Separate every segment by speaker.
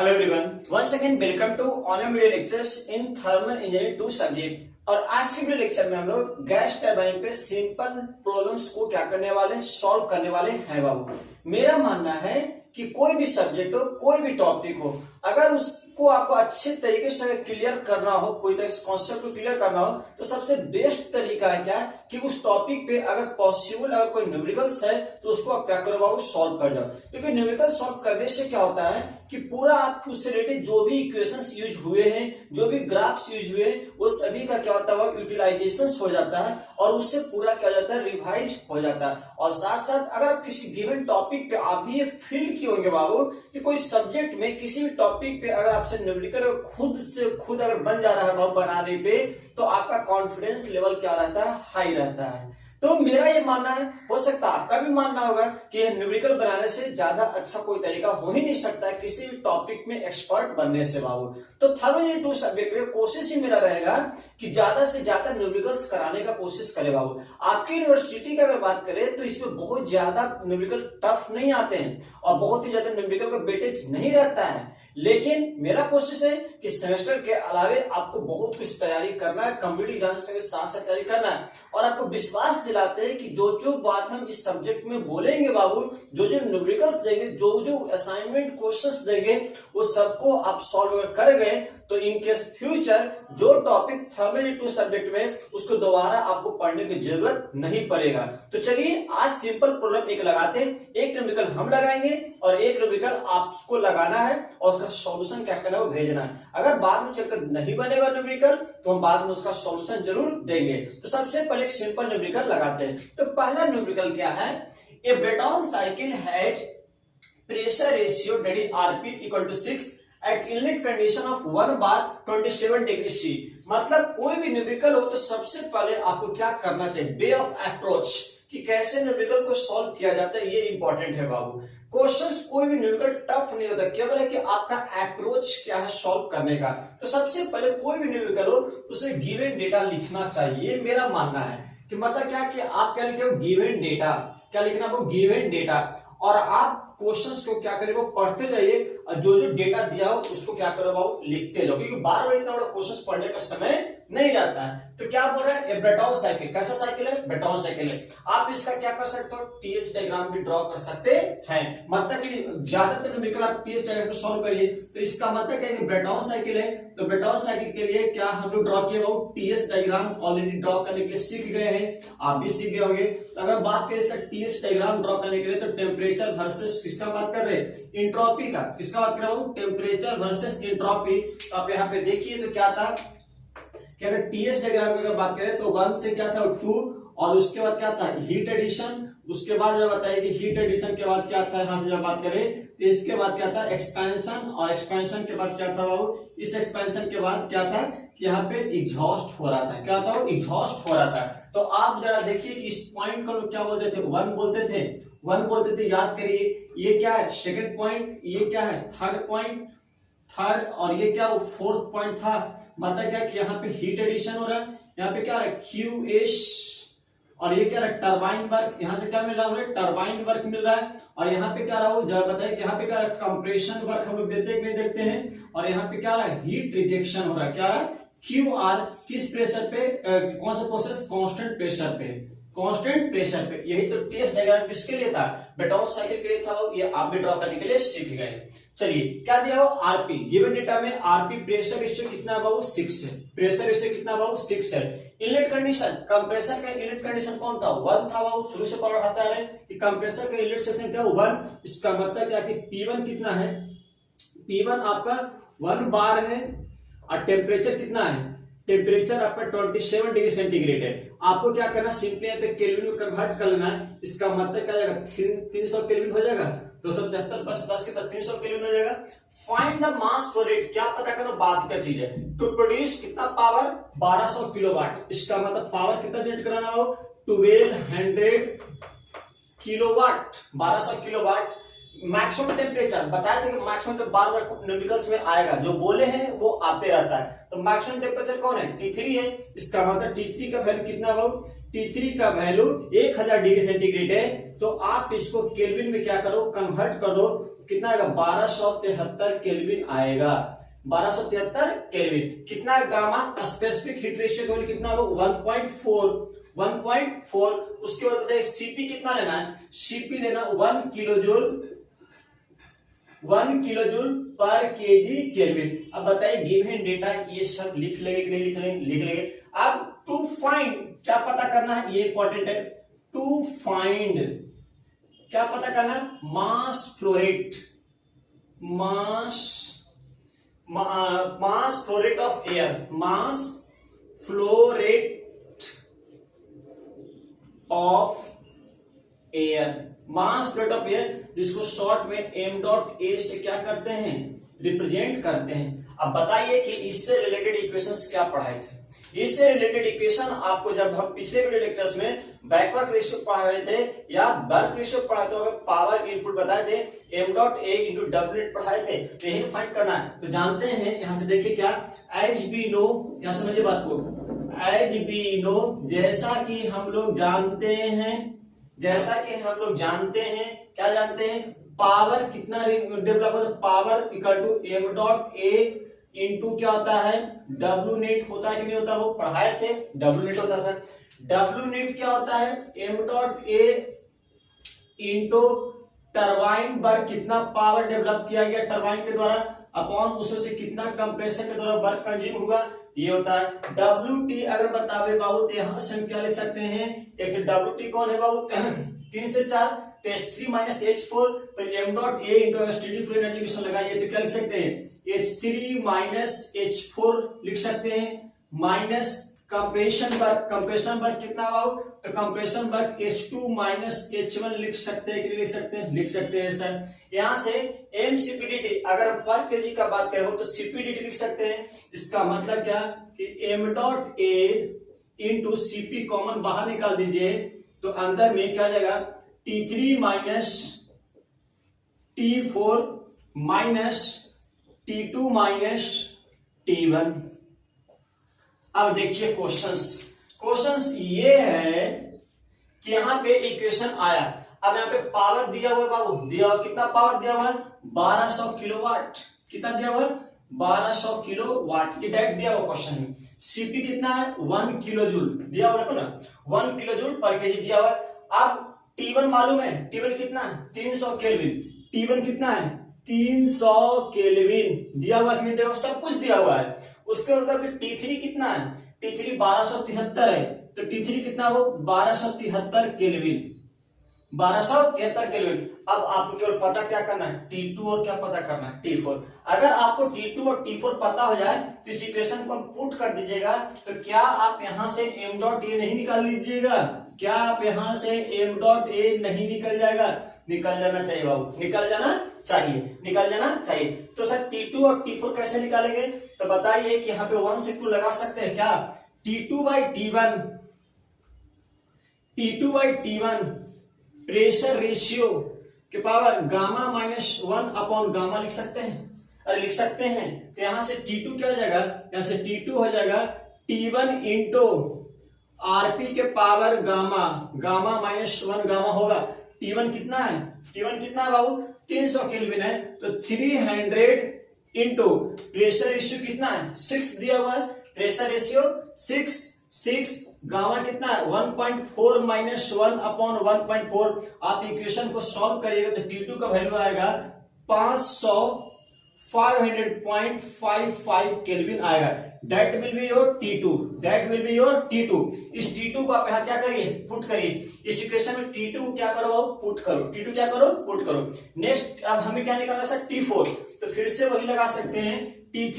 Speaker 1: Hello everyone, once again welcome to online video lectures in thermal engineering 2 subject. और आज के video lecture में हम लोग गैस टरबाइन पे सिंपल प्रॉब्लम्स को क्या करने वाले, सॉल्व करने वाले हैं। बाबू, मेरा मानना है कि कोई भी सब्जेक्ट हो, कोई भी टॉपिक हो, अगर उसको आपको अच्छे तरीके से क्लियर करना हो, पूरी तरह से कॉन्सेप्ट को क्लियर करना हो, तो सबसे बेस्ट तरीका है क्या कि उस टॉपिक पे अगर पॉसिबल अगर कोई न्यूमेरिकल्स है तो उसको आप क्या करो बाबू, सॉल्व कर जाओ। क्योंकि न्यूमेरिकल सॉल्व करने से क्या होता है कि पूरा आपके उससे रिलेटेड जो भी इक्वेशंस यूज हुए हैं, जो भी ग्राफ्स यूज हुए हैं, वो सभी का क्या होता है, यूटिलाइजेशन हो जाता है और उससे पूरा क्या हो जाता है, रिवाइज हो जाता है। और साथ साथ अगर आप किसी गिवन टॉपिक पे आप भी ये फील किए होंगे बाबू कि कोई सब्जेक्ट में किसी भी टॉपिक पे अगर आपसे न्यूमेरिकल खुद से खुद अगर बन जा रहा है बाबू बनाने पे, तो आपका कॉन्फिडेंस लेवल क्या रहता है, हाई रहता है। तो मेरा ये मानना है, हो सकता है आपका भी मानना होगा कि न्यूमेरिकल बनाने से ज्यादा अच्छा कोई तरीका हो ही नहीं सकता है किसी भी टॉपिक में एक्सपर्ट बनने से बाबू। तो थर्मल इंजीनियरिंग 2 सब्जेक्ट में कोशिश ही मेरा रहेगा कि ज्यादा से ज्यादा न्यूमेरिकल्स कराने का कोशिश करे बाबू। आपकी यूनिवर्सिटी की अगर बात करें तो इसमें बहुत ज्यादा न्यूमेरिकल टफ नहीं आते हैं और बहुत ही ज्यादा न्यूमेरिकल का वेटेज नहीं रहता है, लेकिन मेरा कोशिश है कि सेमेस्टर के अलावे आपको बहुत कुछ तैयारी करना है, कम्पिटिटिव एग्जाम्स का भी साथ साथ तैयारी करना है। और आपको विश्वास दिलाते हैं कि जो जो बात हम इस सब्जेक्ट में बोलेंगे बाबू, जो जो न्यूमेरिकल्स देंगे, जो जो असाइनमेंट क्वेश्चंस देंगे, वो सबको आप सॉल्व कर गए तो इन केस फ्यूचर जो टॉपिक थर्मल इंजीनियरिंग 2 सब्जेक्ट में, उसको दोबारा आपको पढ़ने की जरूरत नहीं पड़ेगा। तो चलिए आज सिंपल प्रॉब्लम एक लगाते हैं, एक न्यूमेरिकल हम लगाएंगे और एक न्यूमेरिकल आपको लगाना है और उसका सॉल्यूशन क्या करना है, वो भेजना है। अगर बाद में चलकर नहीं बनेगा न्यूमेरिकल तो हम बाद में उसका सॉल्यूशन जरूर देंगे। तो सबसे पहले एक सिंपल न्यूमेरिकल लगाते हैं। तो पहला न्यूमेरिकल क्या है, a Brayton cycle has pressure ratio that is RP equal to 6 at inlet condition of 1 bar 27 degree C. मतलब कोई भी न्यूमेरिकल हो तो सबसे पहले आपको क्या करना चाहिए, वे ऑफ अप्रोच, कि कैसे न्यूमेरिकल को सॉल्व किया जाता है, ये इंपॉर्टेंट है बाबू। क्वेश्चंस कोई भी न्यूमेरिकल टफ नहीं होता, केवल है कि आपका अप्रोच क्या है सॉल्व करने का। तो सबसे पहले कोई भी न्यूमेरिकल हो तो उसे गिवन डेटा लिखना चाहिए, मेरा मानना है कि मतलब क्या कि आप क्या लिखे हो, गिवन डेटा। क्या लिखना है, गिवन डेटा। और आप क्वेश्चंस को क्या करें, वो पढ़ते जाइए और जो जो डेटा दिया हो उसको क्या करो वो लिखते जाओ, क्योंकि बार बार इतना बड़ा क्वेश्चंस पढ़ने का समय नहीं रहता है। तो क्या बोल रहा है, ब्रेटॉन साइकिल, कैसा साइकिल है, ब्रेटॉन साइकिल है। आप इसका क्या कर सकते हो, टीएस डायग्राम भी ड्रॉ कर सकते हैं। मतलब कि ज्यादातर न्यूमेरिकल आप टीएस डायग्राम को सॉल्व करिए, तो इसका मतलब क्या है कि ब्रेटॉन साइकिल है, तो ब्रेटॉन साइकिल के लिए क्या हम लोग ड्रॉ किए, वो टीएस डायग्राम ऑलरेडी ड्रॉ करने के लिए सीख गए हैं, आप भी सीख गए होंगे। तो अगर बात करें इसका टीएस डायग्राम ड्रॉ करने के लिए, तो टेम्परेचर वर्सेस किसका बात कर रहे हैं, एंट्रोपी का। किसका बात कर रहा हूं, टेम्परेचर वर्सेस एंट्रोपी। तो आप यहाँ पे देखिए तो क्या था, क्या टीएस डायग्राम की अगर बात करें तो 1 से क्या था 2, और उसके बाद क्या था हीट एडिशन। उसके बाद जब बताइए कि हीट एडिशन के बाद क्या था, यहां से जब बात करें तो इसके बाद क्या था एक्सपेंशन, और एक्सपेंशन के बाद क्या था बाबू, इस एक्सपेंशन के बाद क्या था कि यहाँ पे एग्जॉस्ट हो रहा था। क्या था, एग्जॉस्ट हो रहा था। तो आप जरा देखिए कि इस पॉइंट को लोग क्या बोलते थे, 1 बोलते थे, 1 बोलते थे। याद करिए ये क्या है, सेकंड पॉइंट, ये क्या है, थर्ड पॉइंट, थर्ड, और ये क्या फोर्थ पॉइंट था। मतलब क्या कि यहाँ पे हीट एडिशन हो रहा है, यहाँ पे क्या है QH, और ये क्या है टरबाइन वर्क। यहाँ से क्या मिल रहा है, टरबाइन वर्क मिल रहा है। और यहाँ पे क्या रहा है, जरा बताइए कि यहाँ पे क्या है, कंप्रेशन वर्क हम लोग देते हैं कि नहीं देखते हैं। और यहाँ पे क्या रहा है, हीट रिजेक्शन हो रहा है। क्या रहा है, QR, किस प्रेशर पे, कौन सा प्रोसेस, कांस्टेंट प्रेशर पे, कांस्टेंट प्रेशर पे। यही तो टेस्ट डायग्राम किसके लिए था, ब्रेटॉन साइकिल के लिए था, ये आप भी ड्रॉ करने के लिए सीख गए। चलिए क्या दिया हो, आरपी, गिवन डेटा में आरपी प्रेशर रेशियो कितना है बाबू, 6 है। प्रेशर रेशियो कितना बाबू, 6 है। इनलेट कंडीशन, कंप्रेसर का इनलेट कंडीशन कौन था, 1 था बाबू। शुरू से पढ़ाता है कि कंप्रेसर का इनलेट सेक्शन क्या 1। इसका मतलब क्या कि P1 कितना है, P1 आपका 1 बार है, और टेम्परेचर कितना है, टेम्परेचर आपका 27 डिग्री सेंटीग्रेड है। आपको क्या करना, सिंपली यहाँ पे केल्विन में कन्वर्ट कर लेना है। इसका मतलब क्या जाएगा, 300 केल्विन हो जाएगा, 273 + 10 कितना 300 केल्विन हो जाएगा। Find the mass flow rate, क्या पता करना, बाद का चीज है। टू प्रोड्यूस कितना पावर, 1200 किलोवाट। इसका मतलब पावर कितना जनरेट कराना हो, 1200 किलोवाट, 1200 किलोवाट। मैक्सिमम टेम्परेचर बताया था कि मैक्सिमम बार बार न्यूमेरिकल्स में आएगा, जो बोले हैं वो आते रहता है। तो मैक्सिमम टेम्परेचर कौन है, T3 है। इसका मतलब T3 का वैल्यू कितना हो, T3 का वैल्यू 1000 डिग्री सेंटीग्रेड है, तो आप इसको केल्विन में क्या करो, कन्वर्ट कर दो, कितना आएगा 1273 केल्विन आएगा, 1273 केल्विन। कितना गामा स्पेसिफिक हीट रेशियो का कितना होगा 1.4। उसके बाद बताइए सीपी कितना लेना है, सीपी लेना 1 किलोजूल पर केजी केल्विन। अब बताइए गिवन डेटा ये सब लिख लेंगे कि नहीं लिख लेंगे। अब टू फाइंड क्या पता करना है, ये इंपॉर्टेंट है, टू फाइंड क्या पता करना है, mass flow rate of air, mass flow rate of air, जिसको शॉर्ट में m डॉट ए से क्या करते हैं, रिप्रेजेंट करते हैं। अब बताइए कि इससे रिलेटेड इक्वेशंस क्या पढ़ाए थे। इससे रिलेटेड इक्वेशन आपको जब हम पिछले वीडियो लेक्चर्स में बैकवर्ड रेशियो पढ़ा रहे थे या वर्क रेशियो पढ़ाते हुए पावर इनपुट बताए थे, m dot A into W net पढ़ाए थे, तो यही फाइंड करना है। तो जानते हैं, यहां से देखिए क्या, एच बी नो, यहां समझिए बात को, एच बी नो, जैसा कि हम लोग जानते हैं, क्या जानते हैं, पावर कितना डेवलप होता है, power equal to m dot A into क्या होता है, डब्ल्यू नेट होता है कि नहीं होता, वो पढ़ाए थे, डब्ल्यू नेट होता है सर। डब्ल्यू नेट क्या होता है, m dot A into turbine पर कितना पावर डेवलप किया गया टरबाइन के द्वारा, अपॉन उसमें से कितना कंप्रेसर के द्वारा वर्क कंज्यूम हुआ, ये होता है। WT अगर बतावे बाबू तो यहां से हम क्या ले सकते हैं, एक से WT कौन है बाबू 3 से 4, तो H3 माइनस H4, तो m dot A into steady flow energy question लगाइए तो क्या लिख सकते हैं, H3 माइनस H4 लिख सकते हैं, माइनस कंप्रेशन वर्क कितना बाबू, तो compression work H2 minus H1 लिख सकते हैं कि लिख सकते हैं सर। यहां से mCpDT अगर पर केजी का बात करें तो CpDT लिख सकते हैं। इसका मतलब क्या कि m dot A into CP common बाहर निकाल दीजिए, तो अंदर में क्या जाएगा T3 minus T4 minus T2 minus T1। अब देखिए क्वेश्चंस ये है कि यहाँ पे इक्वेशन आया, अब यहाँ पे पावर दिया हुआ है बाबू, दिया हुआ कितना पावर दिया हुआ है 1200 किलोवाट, कितना दिया हुआ है 1200 किलोवाट, ये डायरेक्ट दिया हुआ क्वेश्चन में। सीपी कितना है 1 किलोजूल दिया हुआ है ना, 1 किलोजूल पर केजी दिया हुआ है। अब T1 मालूम है, T1 कितना है 300 केल्विन, T1 कितना है 300 केल्विन दिया हुआ, नहीं दिया हुआ, सब कुछ दिया हुआ है। उसके मतलब T3 कितना है, T3 1273 है, तो T3 कितना हो 1273 केल्विन, 1273 केल्विन। अब आपको केवल पता क्या करना है T2 और क्या पता करना है T4। अगर आपको T2 और T4 पता हो जाए तो इस इक्वेशन को पुट कर दीजिएगा, तो क्या आप यहां से m डॉट ए नहीं निकाल लीजिएगा, क्या आप यहां से m डॉट ए नहीं निकल जाएगा, निकल जाना चाहिए बाबू, निकल जाना चाहिए। तो सर T2 और T4 कैसे निकालेंगे, तो बताइए कि यहाँ पे 1 से 2 लगा सकते हैं क्या, T2 by T1 pressure ratio के power gamma minus 1 upon gamma लिख सकते हैं, तो यहां से T2 क्या हो जाएगा, यहां से T2 हो जाएगा T1 इंटू आरपी के पावर गामा माइनस 1 गामा होगा। T1 कितना है बाबू 300 केल्विन है, तो 300 इंटू प्रेशर रेशियो कितना है 6 दिया हुआ है, प्रेशर रेशियो 6 गामा कितना है 1.4 माइनस 1 अपॉन 1.4। आप इक्वेशन को सॉल्व करिएगा तो T2 का वैल्यू आएगा 500.55 केल्विन आएगा। That will be your T2। इस T2 को आप यहाँ क्या करिए पुट करिए, इस इक्वेशन में T2 को क्या करो पुट करो। नेक्स्ट अब हमें क्या निकालना है T4, तो फिर से वही लगा सकते हैं T3,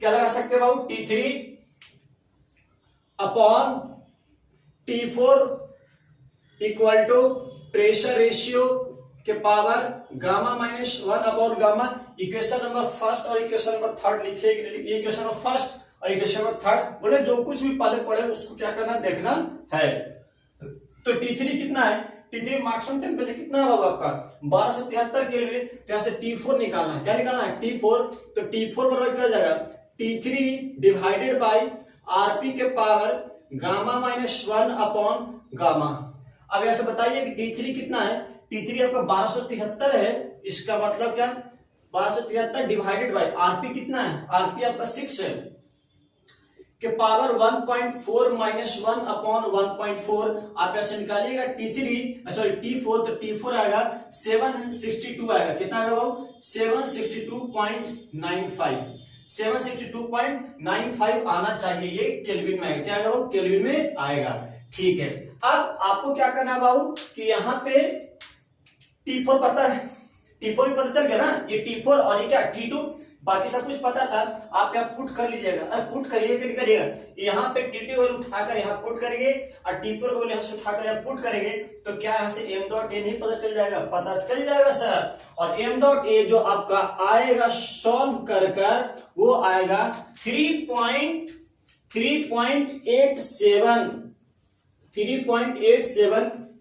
Speaker 1: क्या लगा सकते हैं बाबू T3 upon T4 equal to pressure ratio के power gamma minus 1 upon gamma. Equation number first और इक्वेशन नंबर थर्ड लिखिए, इक्वेशन नंबर फर्स्ट और इक्वेशन नंबर थर्ड, बोले जो कुछ भी पहले पढ़े उसको क्या करना देखना है। तो T3 कितना है, T3 मैक्सिमम टेम्परेचर कितना होगा आपका 1273 केल्विन, तो यहां से T4 निकालना है, क्या निकालना है T4, तो T4 बराबर क्या हो जाएगा T3 डिवाइडेड बाई आरपी के power gamma minus 1 upon gamma. अब ऐसे बताइए कि T3 कितना है, T3 आपका 1273 है, इसका मतलब क्या 1273 डिवाइडेड बाय आरपी कितना है, आरपी आपका 6 है के पावर 1.4 माइनस 1 अपॉन 1.4 आप ऐसे निकालिएगा T3 सॉरी T4 तो T4 आएगा 762 आएगा, कितना आएगा वो 762.95 आना चाहिए, ये केल्विन में आएगा, क्या आएगा वो केल्विन में आएगा। ठीक है, अब आपको क्या करना है बाबू कि यहाँ पे T4 पता है, T4 भी पता चल गया ना, ये T4 और ये क्या T2, बाकी सब कुछ पता था, आप यहाँ पुट कर लीजिएगा। अरे पुट करिएगा कि नहीं करिएगा, यहाँ पे T2 को उठाकर यहाँ पुट करेंगे और T4 को यहाँ से उठाकर यहाँ पुट करेंगे तो क्या यहाँ से m डॉट a नहीं पता चल जाएगा, पता चल जाएगा सर। और m डॉट a जो आपका आएगा सॉल्व कर वो आएगा 3.87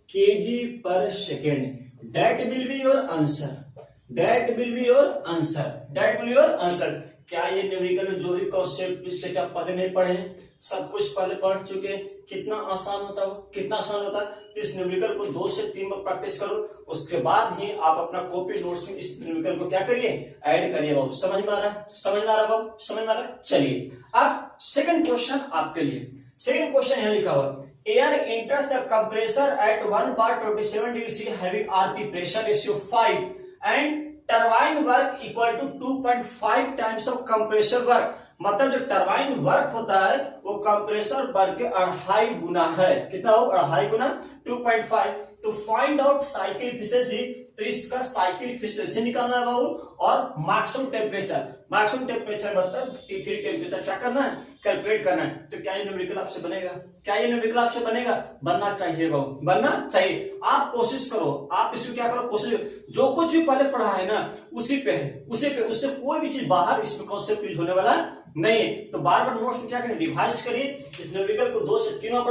Speaker 1: kg पर second. That will be your answer. That will be your answer. That will be your answer. क्या ये न्यूमेरिकल में जो भी कॉन्सेप्ट इससे क्या पहले नहीं पढ़े हैं, सब कुछ पहले पढ़ चुके, कितना आसान होता है, कितना आसान होता है। तो इस न्यूमेरिकल को 2 से 3 बार प्रैक्टिस करो, उसके बाद ही आप अपना कॉपी नोट्स में इस न्यूमेरिकल को क्या करिए, ऐड करिए बाबू। समझ में आ रहा है, समझ में आ रहा है बाबू, समझ में आ रहा है। चलिए अब सेकंड क्वेश्चन आपके लिए, सेकंड क्वेश्चन यहाँ लिखा हुआ air enters the compressor at 1 bar 27 degree C having RP pressure ratio 5 and turbine work equal to 2.5 times of compressor work। मतलब जो टरबाइन वर्क होता है वो कंप्रेसर वर्क के 2.5 गुना है, कितना हो 2.5 गुना 2.5। तो फाइंड आउट साइकिल एफिशिएंसी, तो इसका साइकिल एफिशिएंसी निकालना है बाबू, और मैक्सिमम टेम्परेचर, मैक्सिमम टेम्परेचर मतलब T3 टेम्परेचर क्या करना है, कैलकुलेट करना है। तो क्या ये न्यूमेरिकल आपसे बनेगा, क्या ये न्यूमेरिकल आपसे बनेगा, बनना चाहिए बाबू, बनना चाहिए। आप कोशिश करो, आप इसको क्या करो, कोशिश जो कुछ भी पहले पढ़ा है ना उसी पे है, उसी पे, उससे कोई भी चीज बाहर इसमें कॉन्सेप्ट यूज होने वाला नहीं। तो बार बार नोट्स को क्या करें, रिवाइज करिए, इस न्यूमेरिकल को 2 से 3 बार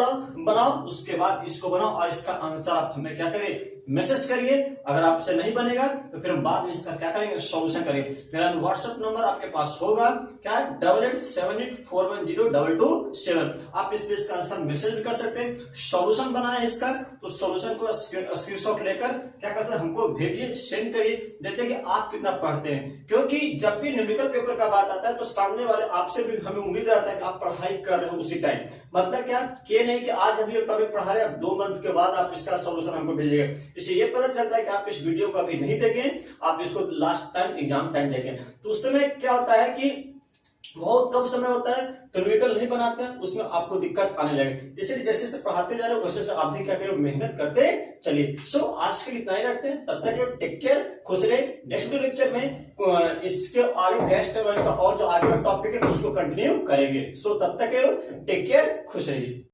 Speaker 1: बनाओ, उसके बाद इसको बनाओ और इसका आंसर आप हमें क्या करें, मैसेज करिए। अगर आपसे नहीं बनेगा तो फिर हम बाद में इसका क्या करेंगे, सॉल्यूशन करेंगे। मेरा व्हाट्सएप नंबर आपके पास होगा क्या 8878410227, आप इस पे इसका आंसर मैसेज भी कर सकते हैं। सॉल्यूशन बनाए इसका, तो सॉल्यूशन को स्क्रीनशॉट लेकर क्या करते हैं, हमको भेजिए, सेंड करिए, देखते हैं कि आप कितना पढ़ते हैं। क्योंकि जब भी न्यूमेरिकल पेपर का बात आता है तो सामने वाले आपसे भी हमें उम्मीद रहता है कि आप पढ़ाई कर रहे हो उसी टाइम। मतलब क्या ये नहीं कि आज हम ये टॉपिक पढ़ा रहे हैं, 2 मंथ के बाद आप इसका सॉल्यूशन हमको भेजिएगा। इससे ये पता चलता है कि आप इस वीडियो को अभी नहीं देखें, आप इसको लास्ट टाइम एग्जाम टाइम देखें। तो उस समय क्या होता है कि बहुत कम समय होता है तो न्यूमेरिकल नहीं बनाते हैं, उसमें आपको दिक्कत आने लगे। इसलिए जैसे जैसे पढ़ाते जा रहे हो वैसे आप भी क्या करो, मेहनत करते चलिए। सो आज के लिए इतना ही रखते हैं, तब तक टेक केयर, खुश रहे। नेक्स्ट लेक्चर में इसके आगे गैस टरबाइन का और जो आगे का टॉपिक है उसको कंटिन्यू करेंगे। सो तब तक टेक केयर, खुश रहिए।